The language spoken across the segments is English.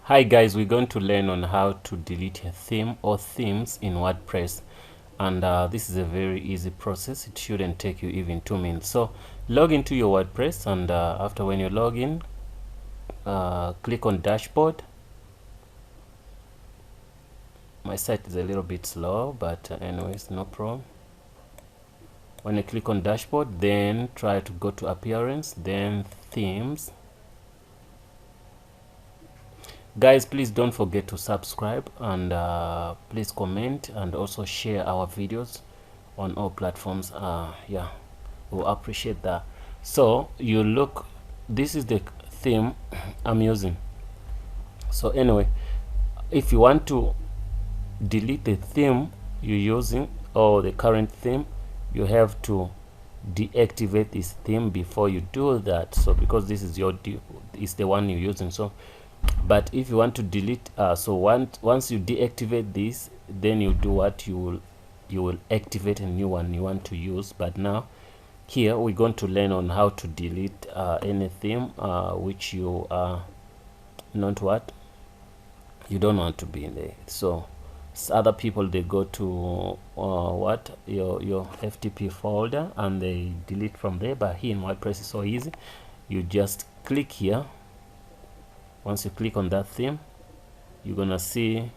Hi guys, we're going to learn on how to delete a theme or themes in WordPress, and this is a very easy process. It shouldn't take you even 2 minutes. So log into your WordPress, and after when you log in, click on dashboard. My site is a little bit slow, but anyways, no problem. When you click on dashboard, then try to go to appearance, then themes. Guys, please don't forget to subscribe, and please comment and also share our videos on all platforms. Yeah, we'll appreciate that. So you look, this is the theme I'm using. So anyway, if you want to delete the theme you're using or the current theme, you have to deactivate this theme before you do that. So because this is is the one you're using. So but if you want to delete, so once you deactivate this, then you do what, you will activate a new one you want to use. But now here we're going to learn on how to delete any theme which you are not what you don't want to be in there. So other people, they go to what your FTP folder and they delete from there, but here in WordPress is so easy. You just click here. Once you click on that theme, you're gonna see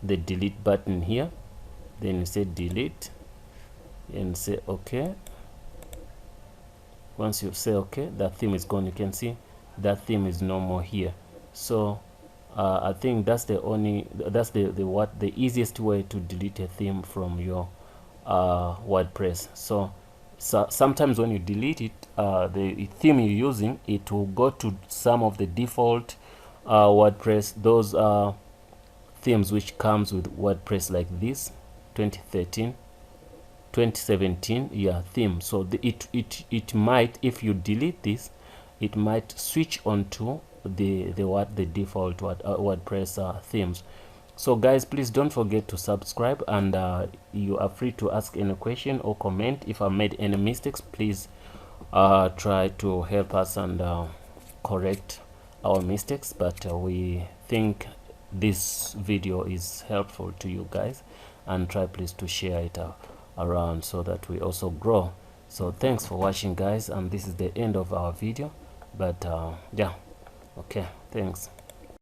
the delete button here. Then you say delete and say okay. Once you say okay, that theme is gone. You can see that theme is no more here. So I think that's the easiest way to delete a theme from your WordPress. So sometimes when you delete it, the theme you're using, it will go to some of the default WordPress, those themes which comes with WordPress, like this 2013 2017 theme. So it might, if you delete this, it might switch onto the default WordPress themes. So guys, please don't forget to subscribe, and you are free to ask any question or comment. If I made any mistakes, please try to help us and correct our mistakes. But we think this video is helpful to you guys, and try please to share it around so that we also grow. So thanks for watching guys, and this is the end of our video. But yeah, okay, thanks.